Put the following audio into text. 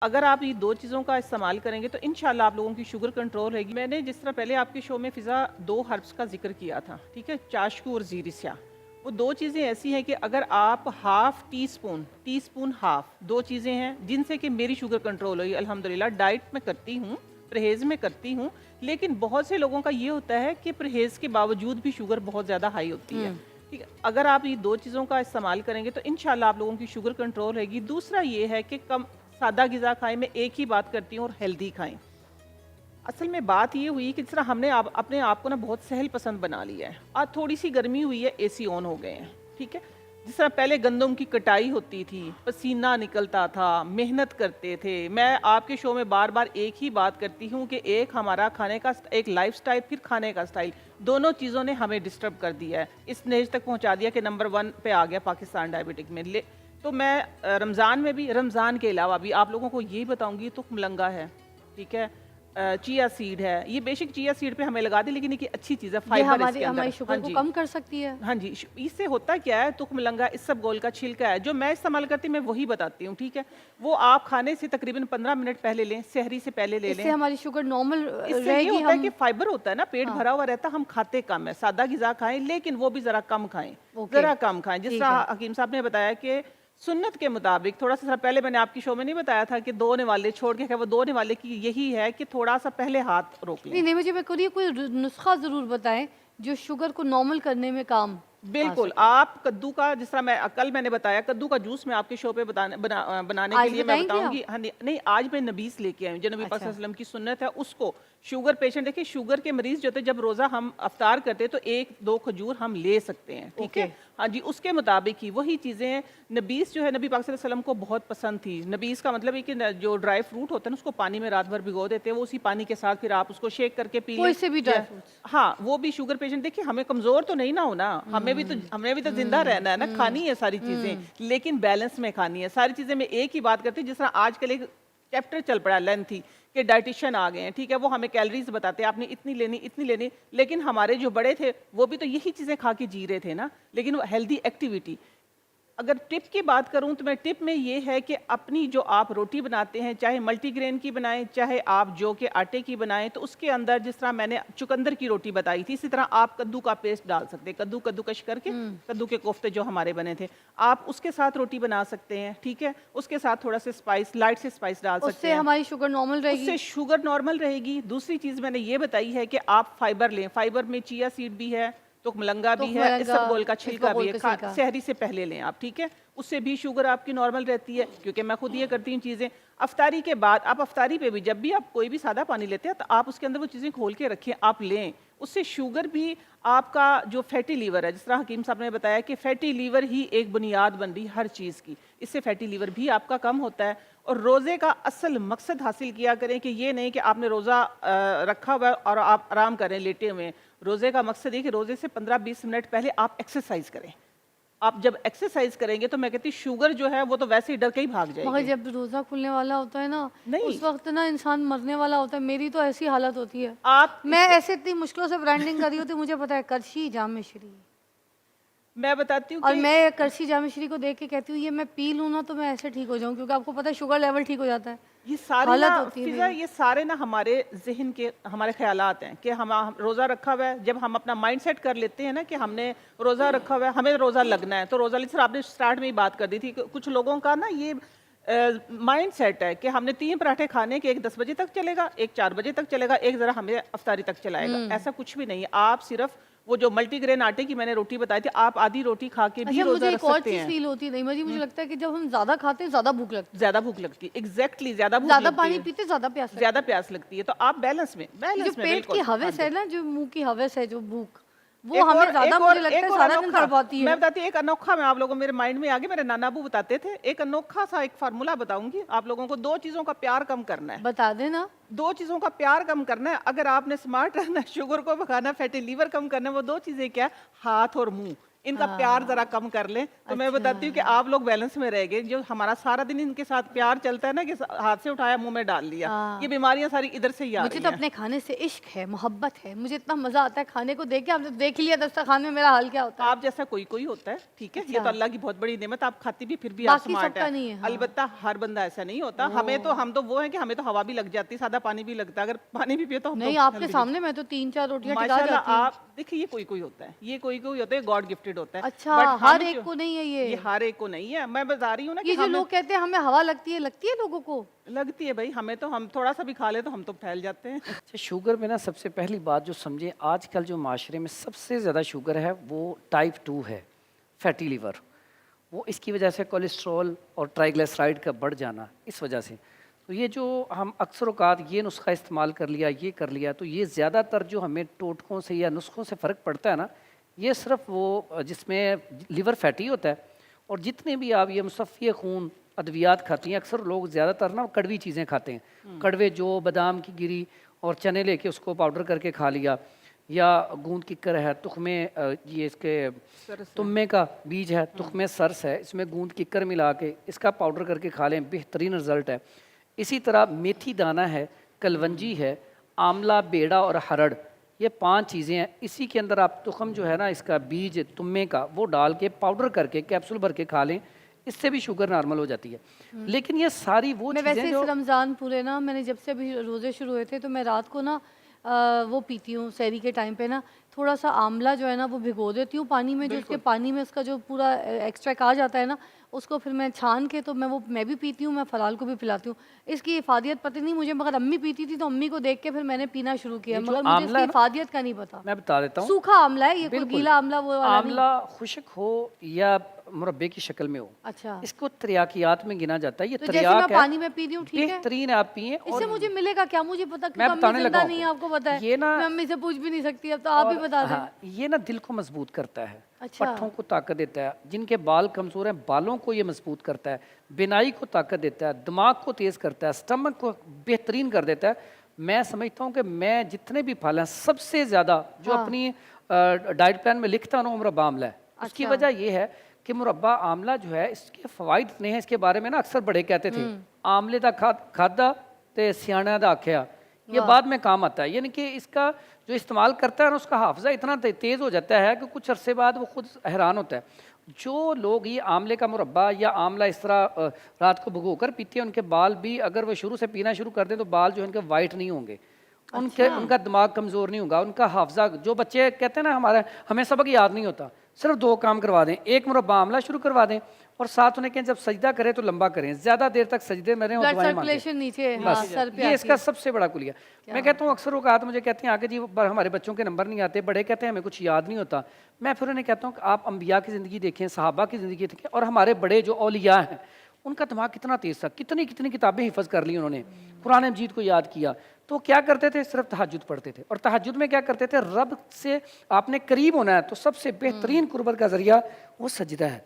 अगर आप ये 2 चीज़ों का इस्तेमाल करेंगे तो इंशाल्लाह आप लोगों की शुगर कंट्रोल रहेगी। मैंने जिस तरह पहले आपके शो में फ़िज़ा 2 हर्ब्स का ज़िक्र किया था, ठीक है? चाशकू और ज़ीरी स्याह। वो 2 चीज़ें ऐसी हैं कि अगर आप हाफ़ टी स्पून हाफ़ 2 चीज़ें हैं जिनसे कि मेरी शुगर कंट्रोल हुई अल्हम्दुलिल्लाह। डाइट मैं करती हूँ, परहेज़ में करती हूँ, लेकिन बहुत से लोगों का ये होता है कि परहेज़ के बावजूद भी शुगर बहुत ज़्यादा हाई होती है। ठीक है? अगर आप ये 2 चीज़ों का इस्तेमाल करेंगे तो इंशाल्लाह आप लोगों की शुगर कंट्रोल रहेगी। दूसरा ये है कि कम सादा ग़िज़ा खाएँ, मैं एक ही बात करती हूँ, और हेल्दी खाएँ। असल में बात ये हुई कि जिस तरह हमने अपने आप को ना बहुत सहल पसंद बना लिया है। आज थोड़ी-सी गर्मी हुई है, एसी ऑन हो गए हैं, ठीक है? जिस तरह पहले गंदम की कटाई होती थी, पसीना निकलता था, मेहनत करते थे। मैं आपके शो में बार-बार एक ही बात करती हूँ कि एक हमारा खाने का एक लाइफ़स्टाइल, फिर खाने का स्टाइल, दोनों चीज़ों ने हमें डिस्टर्ब कर दिया है। इस स्टेज तक पहुँचा दिया कि नंबर 1 पे आ गया पाकिस्तान डायबिटिक में। तो मैं रमज़ान में भी, रमज़ान के अलावा भी आप लोगों को यही बताऊँगी, तुख मलंगा है, ठीक है? चिया सीड है। ये बेशक चिया सीड पे हमें लगा दी, लेकिन ये अच्छी चीज़ है, ये फाइबर हमारी इसके अंदर। हमारी हाँ शुगर को जी। कम कर सकती है। हाँ जी, इससे होता क्या है, तुख मलंगा इसबगोल का छिलका है, जो मैं इस्तेमाल करती हूँ, मैं वही बताती हूँ, ठीक है? वो आप खाने से तकरीबन 15 मिनट पहले लें, सहरी से पहले ले इससे लें। हमारी शुगर नॉर्मल इससे ये रहेगी होता है कि हम। फाइबर होता है ना, पेट हाँ, भरा हुआ रहता है, हम खाते कम है। सादा ग़िज़ा खाएँ, लेकिन वो भी ज़रा कम खाएँ, ओके, ज़रा कम खाएँ। जिस ठीक तरह है। हकीम साहब ने बताया कि सुन्नत के मुताबिक थोड़ा-सा पहले मैंने आपकी शो में नहीं बताया था कि 2 निवाले छोड़ के, वो 2 निवाले की यही है कि थोड़ा-सा पहले हाथ रोक लें। नहीं, नहीं मुझे मैं कोई नुस्ख़ा ज़रूर बताएँ, जो शुगर को नॉर्मल करने में काम आ बिल्कुल, सके। आप कद्दू का, जिस तरह कल मैंने बताया, कद्दू का जूस मैं आपके शो पे बनाने के आज लिए मैं बताएँगी आप? बताऊँगी। हाँ, नहीं, नहीं, आज मैं नबीस लेके आई हूँ, जो नबी पाक अच्छा, सल्लल्लाहु अलैहि वसल्लम की सुन्नत है उसको। शुगर पेशेंट, देखिए शुगर के मरीज़ जो होते हैं, जब रोज़ा हम अफ्तार करते हैं तो 1-2 खजूर हम ले सकते हैं, ठीक ओके। है? हाँ जी, उसके मुताबिक ही वही चीज़ें हैं। नबीस जो है, नबी पाक सल्लल्लाहु अलैहि वसल्लम को बहुत पसंद थी। नबीस का मतलब है कि जो ड्राई फ्रूट होता है ना, उसको पानी में रात भर भिगो देते हैं, वो उसी पानी के साथ फिर आप उसको शेक करके पी कोई लें। से भी ड्राई या फ्रूट्स। हाँ, वो भी शुगर पेशेंट, देखिए हमें कमज़ोर तो नहीं ना होना, हुँ, हमें भी तो ज़िंदा हुँ, रहना है ना, हुँ, खानी है सारी चीज़ें, हुँ। लेकिन बैलेंस में खानी है। सारी चीज़ें मैं एक ही बात करती हूँ, जिस तरह आजकल एक चैप्टर चल पड़ा है लेंथी, कि डायटीशियन आ गए हैं, ठीक है? वो हमें कैलोरीज़ बताते हैं, आपने इतनी लेनी, लेकिन हमारे जो बड़े थे, वो भी तो यही चीज़ें खा के जी रहे थे ना, लेकिन वो हेल्दी एक्टिविटी। अगर टिप की बात करूं तो मैं टिप में ये है कि अपनी जो आप रोटी बनाते हैं, चाहे मल्टीग्रेन की बनाएं, चाहे आप जौ के आटे की बनाएं, तो उसके अंदर जिस तरह मैंने चुकंदर की रोटी बताई थी, इसी तरह आप कद्दू का पेस्ट डाल सकते हैं, कद्दूकश करके, हुँ, कद्दू के कोफ्ते जो हमारे बने थे, आप उसके साथ रोटी बना सकते हैं, ठीक है? उसके साथ थोड़ा सा स्पाइस, लाइट से स्पाइस डाल सकते उससे हैं, हमारी शुगर नॉर्मल रहेगी। उससे शुगर नॉर्मल रहेगी। दूसरी चीज़ मैंने ये बताई है कि आप फाइबर लें, फाइबर में चिया सीड भी है, तुखमलंगा भी है, तुखमलंगा, इसबगोल का छिलका भी इसबगोल है, का छिलका। सहरी से पहले लें आप, ठीक है? उससे भी शुगर आपकी नॉर्मल रहती है, क्योंकि मैं खुद ये करती हूँ चीज़ें। अफ्तारी के बाद आप अफ्तारी पे भी, जब भी आप कोई भी सादा पानी लेते हैं, तो आप उसके अंदर वो चीज़ें खोल के रखें, आप लें। उससे शुगर भी, आपका जो फैटी लीवर है, जिस तरह हकीम साहब ने बताया कि फैटी लीवर ही एक बुनियाद बन रही हर चीज़ की, इससे फैटी लीवर भी आपका कम होता है। और रोज़े का असल मकसद हासिल किया करें कि ये नहीं कि आपने रोज़ा रखा हुआ है और आप आराम करें लेटे हुए हैं। रोज़े का मकसद ये कि रोज़े से 15-20 मिनट पहले आप एक्सरसाइज करें। आप जब एक्सरसाइज करेंगे तो मैं कहती हूँ शुगर जो है वो तो वैसे ही डर के ही भाग मगर जाएगी। जब रोज़ा खुलने वाला होता है ना, नहीं, उस वक़्त ना इंसान मरने वाला होता है। मेरी तो ऐसी हालत होती है। आप मैं इससे, ऐसे इतनी मुश्किलों से ब्रांडिंग कर रही होती हूँ, मुझे पता है करशी जाम मिश्री। मैं बताती हूँ और कि मैं करशी जाम मिश्री को देख के कहती हूँ ये मैं पी लूँ ना तो मैं ऐसे ठीक हो जाऊँ, क्योंकि आपको पता है शुगर लेवल ठीक हो जाता है। ये सारे ना हालत होती है फिजा, मेरी। ये सारे ना हमारे ज़हन के हमारे ख़यालात हैं कि हम रोज़ा रखा हुआ है। जब हम अपना माइंड सेट कर लेते हैं ना कि हमने रोज़ा रखा हुआ है, हमें रोज़ा लगना है, तो रोज़ा, सर आपने स्टार्ट में ही बात कर दी थी कि कुछ लोगों का ना ये माइंड सेट है कि हमने 3 पराठे खाने के, एक 10 बजे तक चलेगा, एक 4 बजे तक चलेगा, एक ज़रा हमें अफ्तारी तक चलाएगा। हुँ। ऐसा कुछ भी नहीं है। आप सिर्फ वो जो मल्टीग्रेन आटे की मैंने रोटी बताई थी, आप आधी रोटी खा के भी अच्छा, रोज़ा मुझे रख एक और सकते चीज़ हैं। फ़ील होती है नहीं मुझे हुँ, मुझे लगता है कि जब हम ज़्यादा खाते हैं ज़्यादा भूख लगती ज़्यादा भूख लगती है। एग्ज़ैक्टली, ज़्यादा है। भूख ज़्यादा लगती पानी है, पीते ज़्यादा प्यास ज़्यादा लगती है। प्यास लगती है। तो आप ये जो बैलेंस में पेट की बिल्कुल। हाँ हवस जी। है ना, जो मुँह की हवस है, जो भूख, वो हमें ज़्यादा मुझे लगता एक है और सारा दिन अनोखा, तड़पाती मैं है। बताती हूँ, एक अनोखा, मैं आप लोगों, मेरे माइंड में आ गया, मेरे नाना अबू बताते थे, एक अनोखा सा एक फार्मूला बताऊंगी आप लोगों को। 2 चीज़ों का प्यार कम करना है, बता देना। 2 चीज़ों का प्यार कम करना है। अगर आपने स्मार्ट रहना है, शुगर को भगाना, फैटी लीवर कम करना है, वो 2 चीज़ें क्या है? हाथ और मुँह। इनका प्यार जरा कम कर लें तो मैं बताती हूँ कि आप लोग बैलेंस में रह गए। जो हमारा सारा दिन इनके साथ प्यार चलता है ना कि हाथ से उठाया मुंह में डाल लिया, ये बीमारियां सारी इधर से ही आ मुझे रही तो हैं। अपने खाने से इश्क है, मोहब्बत है, मुझे इतना मजा आता है खाने को देख के। आपने देख लिया दस्तरखान में मेरा हाल क्या होता है। आप जैसा कोई कोई होता है, ठीक है, ये तो अल्लाह की बहुत बड़ी नेमत। आप खाती भी फिर भी आप बाकी स्मार्ट सबका है। नहीं है, हाँ। अलबत्ता हर बंदा ऐसा नहीं होता। हम तो वो है कि हमें तो हवा भी लग जाती है, सादा पानी भी लगता है। अगर पानी भी पिए तो हम नहीं, तो आपके healthy सामने मैं तो 3-4 रोटियां टिका माशाल्लाह। जाती हूँ। आप देखिए, ये कोई कोई होता है, ये कोई कोई होता है, गॉड गिफ्टेड होता है। अच्छा, But हर हम एक को नहीं है ये हर एक को नहीं है। मैं बता रही हूँ ना कि ये जो हमें लोग कहते हैं हमें हवा लगती है लोगों को। लगती है भाई। हमें तो हम थोड़ा सा भी खा ले तो हम तो फैल जाते हैं। अच्छा, शुगर में ना सबसे पहली बात जो समझें, आजकल जो माशरे में सबसे ज़्यादा शुगर है वो टाइप 2 है, फैटी लीवर। वो इसकी वजह से कोलेस्ट्रॉल और ट्राइग्लिसराइड का बढ़ जाना, इस वजह से। तो ये जो हम अक्सर औकात ये नुस्खा इस्तेमाल कर लिया, ये कर लिया, तो ये ज़्यादातर जो हमें टोटकों से या नुस्खों से फ़र्क पड़ता है ना, ये सिर्फ वो जिसमें लिवर फैटी होता है। और जितने भी आप ये मुसफ़्फ़ी खून अद्वियात खाती हैं, अक्सर लोग ज़्यादातर ना कड़वी चीज़ें खाते हैं। कड़वे जो बादाम की गिरी और चने लेके उसको पाउडर करके खा लिया, या गूंद किक्कर है, तुख्मे ये इसके तुम्मे का बीज है, तुख्मे सरस है, इसमें गूंद किक्कर मिला के इसका पाउडर करके खा लें, बेहतरीन रिज़ल्ट है। इसी तरह मेथी दाना है, कलवंजी है, आंवला, बेड़ा और हरड़, ये 5 चीज़ें हैं। इसी के अंदर आप तुखम जो है ना, इसका बीज तुम्मे का, वो डाल के पाउडर करके कैप्सूल भर के खा लें, इससे भी शुगर नॉर्मल हो जाती है। लेकिन ये सारी वो मैं वैसे चीज़ें इस जो रमज़ान पूरे ना, मैंने जब से अभी रोज़े शुरू हुए थे तो मैं रात को ना वो पीती हूँ सहरी के टाइम पे ना, थोड़ा सा आंवला जो है ना वो भिगो देती हूँ पानी में। जो उसके पानी में उसका जो पूरा एक्सट्रैक्ट आ जाता है ना, उसको फिर मैं छान के तो मैं भी पीती हूँ, मैं फराल को भी पिलाती हूँ। इसकी इफादियत पता नहीं मुझे, मगर अम्मी पीती थी तो अम्मी को देख के फिर मैंने पीना शुरू किया, ये जो मगर मुझे आंवला इसकी है ना, इफादियत का नहीं पता। मैं बता देता हूँ। सूखा आंवला है ये, कोई बिल्कुल। गीला आंवला वो वाला नहीं। आंवला खुश्क हो या मुरब्बे की शक्ल में हो, अच्छा, इसको त्रियाकियात में गिना जाता है। ये तो जैसे मैं त्रियाक है, पानी में पी रही हूँ, ठीक है, बेहतरीन है, आप पिए। इससे और मुझे मिलेगा क्या, मुझे पता, मैं क्योंकि अम्मी बताने जिंदा लगा नहीं है, आपको। आपको पता है। ये ना, मैं अम्मी से पूछ भी नहीं सकती, अब तो आप ही बता दें। हाँ, ये ना दिल को मजबूत करता है, अच्छा। पट्ठों को ताकत देता है, जिनके बाल कमज़ोर हैं बालों को ये मजबूत करता है, बिनाई को ताकत देता है, दिमाग को तेज़ करता है, स्टमक को बेहतरीन कर देता है। मैं समझता हूँ कि मैं जितने भी फल हैं सबसे ज़्यादा जो अपनी डाइट प्लान में लिखता हूँ मुरब्बा आमला है। उसकी वजह ये है कि मुरब्बा आमला जो है, इसके फ़वाइद इतने हैं, इसके बारे में ना अक्सर बड़े कहते थे, आमले दा खादा ते सियाणा दा आख्या, ये बाद में काम आता है। यानी कि इसका जो इस्तेमाल करता है ना, उसका हाफजा इतना तेज़ हो जाता है कि कुछ अरसे बाद वो खुद हैरान होता है। जो लोग ये आमले का मुरब्बा या आमला इस तरह रात को भिगोकर पीते हैं, उनके बाल भी अगर वो शुरू से पीना शुरू कर दें तो बाल जो है उनके वाइट नहीं होंगे, उनका दिमाग कमज़ोर नहीं होगा, उनका हाफजा। जो बच्चे कहते हैं ना हमें सबक याद नहीं होता, सिर्फ 2 काम करवा दें, एक मुरब्बा आमला शुरू करवा दें और साथ उन्हें कहें जब सजदा करें तो लंबा करें, ज़्यादा देर तक सजदे में रहें और ब्लड दुआएं मांगें। सर्कुलेशन नीचे, हाँ, बस सर पे ये आती इसका है। सबसे बड़ा कुलिया। मैं कहता हूँ अक्सर औकात मुझे कहते हैं आगे जी हमारे बच्चों के नंबर नहीं आते, बड़े कहते हैं हमें कुछ याद नहीं होता। मैं फिर उन्हें कहता हूँ कि आप अंबिया की ज़िंदगी देखें, सहाबा की ज़िंदगी देखें, और हमारे बड़े जो औलिया हैं उनका दिमाग कितना तेज़ था, कितनी कितनी किताबें हिफज कर ली उन्होंने, कुरान मजीद को याद किया। तो क्या करते थे, सिर्फ तहज्जुद पढ़ते थे। और तहज्जुद में क्या करते थे, रब से आपने करीब होना है तो सबसे बेहतरीन कुर्बत का ज़रिया वो सजदा है।